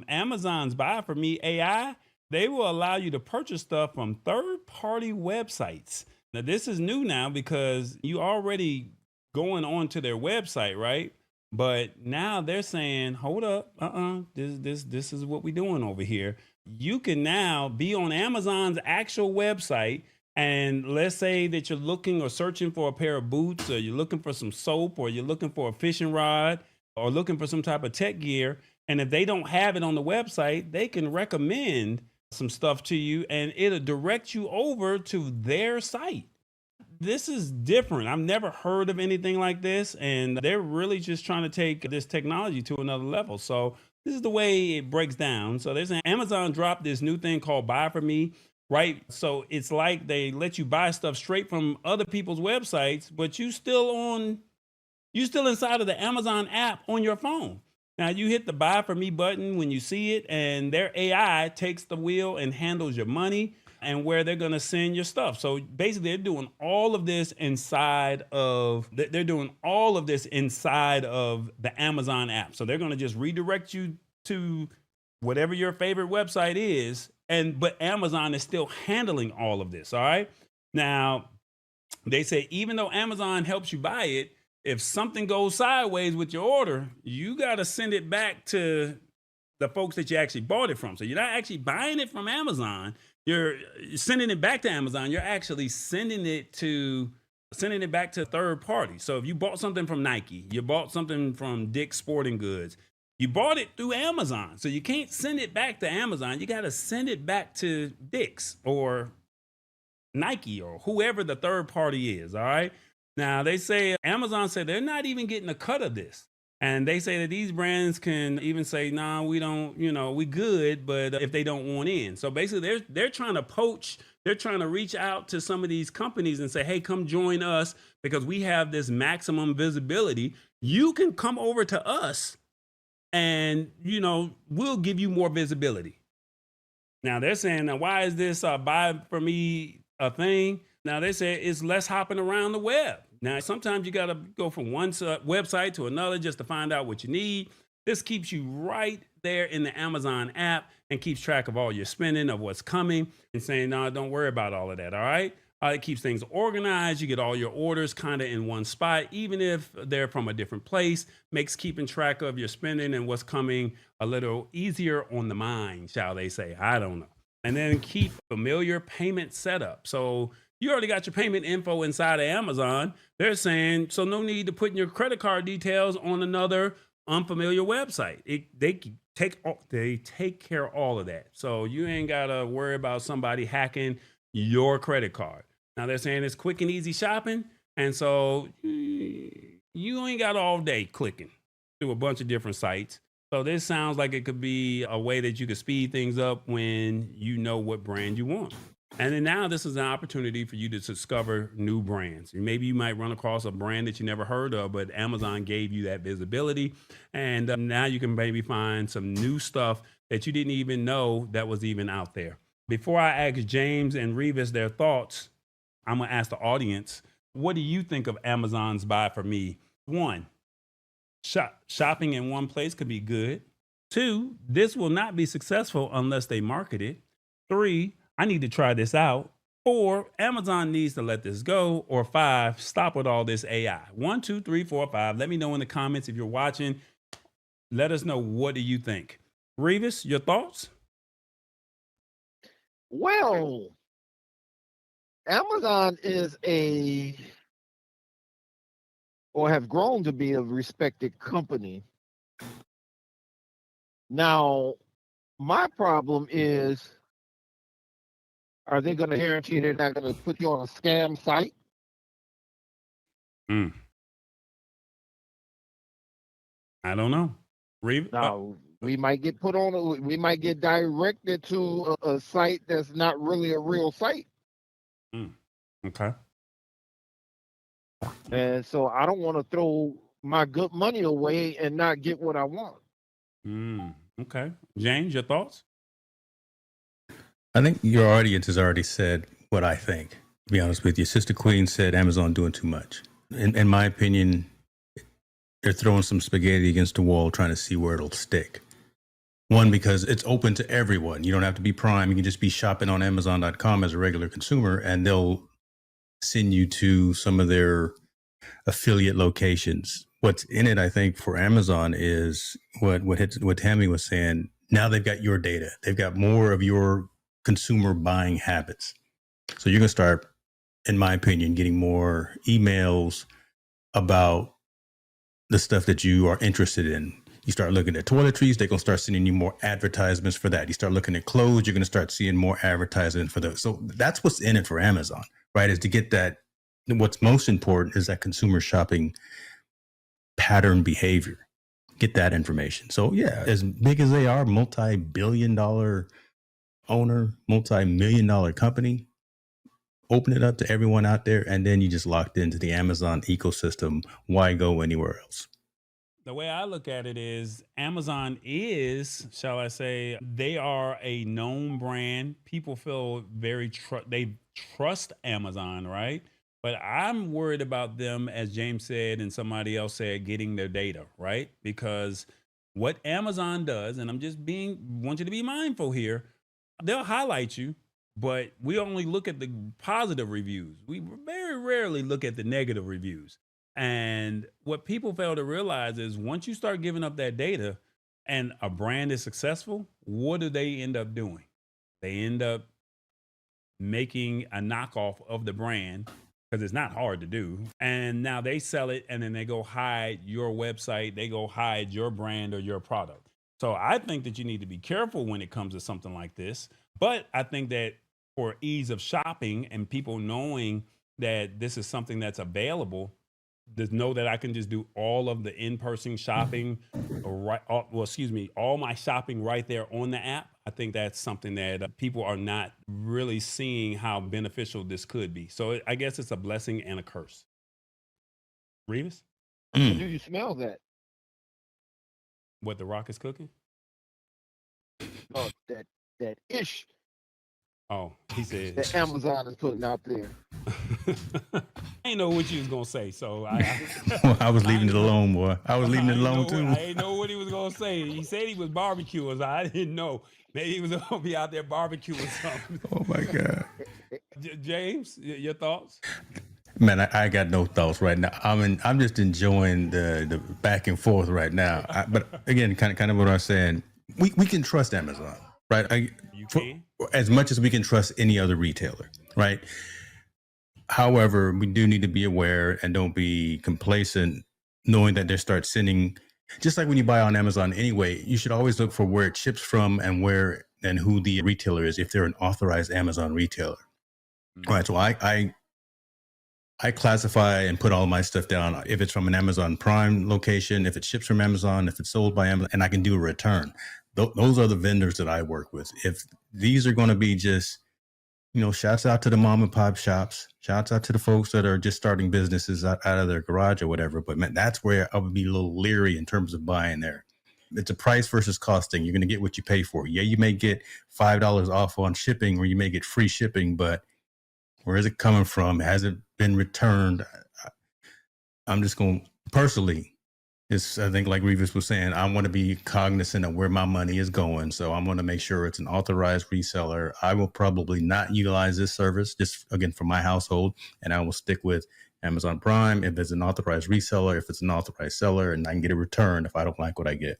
Amazon's Buy For Me AI, they will allow you to purchase stuff from third-party websites. Now, this is new now because you already going on to their website, right? But now they're saying, hold up, this is what we're doing over here. You can now be on Amazon's actual website. And let's say that you're looking or searching for a pair of boots, or you're looking for some soap, or you're looking for a fishing rod, or looking for some type of tech gear. And if they don't have it on the website, they can recommend some stuff to you and it'll direct you over to their site. This is different. I've never heard of anything like this. And they're really just trying to take this technology to another level. So this is the way it breaks down. So there's an Amazon dropped this new thing called Buy For Me, right? So it's like they let you buy stuff straight from other people's websites, but you still inside of the Amazon app on your phone. Now you hit the Buy For Me button when you see it, and their AI takes the wheel and handles your money and where they're going to send your stuff. So basically they're doing all of this inside of the Amazon app. So they're going to just redirect you to whatever your favorite website is, but Amazon is still handling all of this, all right? Now, they say even though Amazon helps you buy it, if something goes sideways with your order, you got to send it back to the folks that you actually bought it from. So you're not actually buying it from Amazon. You're sending it back to Amazon. You're actually sending it back to third party. So if you bought something from Nike, you bought something from Dick's Sporting Goods, you bought it through Amazon. So you can't send it back to Amazon. You got to send it back to Dick's or Nike or whoever the third party is. All right. Now they say Amazon said they're not even getting a cut of this. And they say that these brands can even say, nah, we don't, we good, but if they don't want in. So basically they're trying to poach, they're trying to reach out to some of these companies and say, hey, come join us because we have this maximum visibility. You can come over to us and, we'll give you more visibility. Now they're saying, now why is this Buy For Me a thing? Now they say it's less hopping around the web. Now, sometimes you got to go from one website to another just to find out what you need. This keeps you right there in the Amazon app and keeps track of all your spending, of what's coming, and saying, no, don't worry about all of that. All right. It keeps things organized. You get all your orders kind of in one spot, even if they're from a different place, makes keeping track of your spending and what's coming a little easier on the mind, shall they say. I don't know. And then keep familiar payment setup. So you already got your payment info inside of Amazon. They're saying, so no need to put your credit card details on another unfamiliar website. They take care of all of that. So you ain't got to worry about somebody hacking your credit card. Now they're saying it's quick and easy shopping. And so you ain't got all day clicking through a bunch of different sites. So this sounds like it could be a way that you could speed things up when you know what brand you want. And then now this is an opportunity for you to discover new brands. Maybe you might run across a brand that you never heard of, but Amazon gave you that visibility. And now you can maybe find some new stuff that you didn't even know that was even out there. Before I ask James and Revis their thoughts, I'm going to ask the audience, what do you think of Amazon's Buy For Me? 1, shopping in one place could be good. 2, this will not be successful unless they market it. 3, I need to try this out. 4, Amazon needs to let this go. Or 5, stop with all this AI. 1, 2, 3, 4, 5. Let me know in the comments if you're watching. Let us know, what do you think? Revis, your thoughts? Well, Amazon is or have grown to be a respected company. Now, my problem is, are they going to guarantee they're not going to put you on a scam site? I don't know. Now, we might get we might get directed to a site that's not really a real site. Okay. And so I don't want to throw my good money away and not get what I want. Okay. James, your thoughts? I think your audience has already said what I think. To be honest with you, Sister Queen said Amazon doing too much. In my opinion, they're throwing some spaghetti against the wall trying to see where it'll stick. One, because it's open to everyone. You don't have to be Prime. You can just be shopping on Amazon.com as a regular consumer, and they'll send you to some of their affiliate locations. What's in it, I think, for Amazon is what Tammy was saying. Now they've got your data. They've got more of your consumer buying habits. So you're going to start, in my opinion, getting more emails about the stuff that you are interested in. You start looking at toiletries, they're going to start sending you more advertisements for that. You start looking at clothes, you're going to start seeing more advertising for those. So that's what's in it for Amazon, right? Is to get that. What's most important is that consumer shopping pattern behavior. Get that information. So yeah, as big as they are, multi-billion-dollar owner, multi-million-dollar company, open it up to everyone out there, and then you just locked into the Amazon ecosystem. Why go anywhere else? The way I look at it is Amazon is, shall I say, they are a known brand. People feel they trust Amazon, right? But I'm worried about them, as James said and somebody else said, getting their data, right? Because what Amazon does, and want you to be mindful here, they'll highlight you, but we only look at the positive reviews. We very rarely look at the negative reviews. And what people fail to realize is once you start giving up that data and a brand is successful, what do they end up doing? They end up making a knockoff of the brand because it's not hard to do. And now they sell it and then they go hide your website, they go hide your brand or your product. So I think that you need to be careful when it comes to something like this. But I think that for ease of shopping and people knowing that this is something that's available, just know that I can just do all of the in-person shopping, all my shopping right there on the app. I think that's something that people are not really seeing how beneficial this could be. So I guess it's a blessing and a curse. Revis? Do you smell that? What The Rock is cooking? Oh, that ish Oh, he said that Amazon is putting out there. I ain't know what you was gonna say, so I was leaving it alone, boy. I was leaving it alone too. I didn't know what he was gonna say. He said he was barbecuing, so I didn't know. Maybe he was gonna be out there barbecuing something. Oh my God. James, your thoughts? Man, I got no thoughts right now. I'm just enjoying the back and forth right now. But again, kind of what I was saying, we can trust Amazon, right? As much as we can trust any other retailer, right? However, we do need to be aware and don't be complacent, knowing that they start sending. Just like when you buy on Amazon anyway, you should always look for where it ships from and where and who the retailer is if they're an authorized Amazon retailer. Mm-hmm. All right, so I classify and put all my stuff down. If it's from an Amazon Prime location, if it ships from Amazon, if it's sold by Amazon, and I can do a return. Those are the vendors that I work with. If these are going to be just, shouts out to the mom and pop shops, shouts out to the folks that are just starting businesses out of their garage or whatever. But man, that's where I would be a little leery in terms of buying there. It's a price versus costing. You're going to get what you pay for. Yeah, you may get $5 off on shipping, or you may get free shipping, but where is it coming from? Has it been returned? I'm just going to personally, I think like Revis was saying, I want to be cognizant of where my money is going. So I'm going to make sure it's an authorized reseller. I will probably not utilize this service just again for my household. And I will stick with Amazon Prime if it's an authorized reseller, if it's an authorized seller, and I can get a return if I don't like what I get.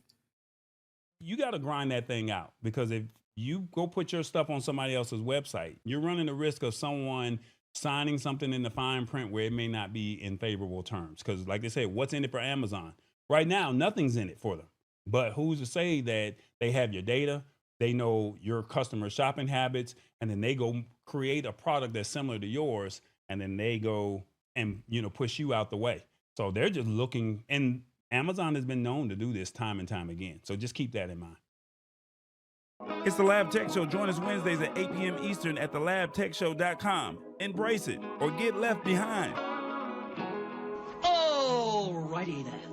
You got to grind that thing out, because if you go put your stuff on somebody else's website, you're running the risk of someone signing something in the fine print where it may not be in favorable terms. Because like they say, what's in it for Amazon? Right now, nothing's in it for them. But who's to say that they have your data, they know your customer shopping habits, and then they go create a product that's similar to yours, and then they go and push you out the way. So they're just looking, and Amazon has been known to do this time and time again. So just keep that in mind. It's the Lab Tech Show. Join us Wednesdays at 8 p.m. Eastern at thelabtechshow.com. Embrace it or get left behind. Alrighty then.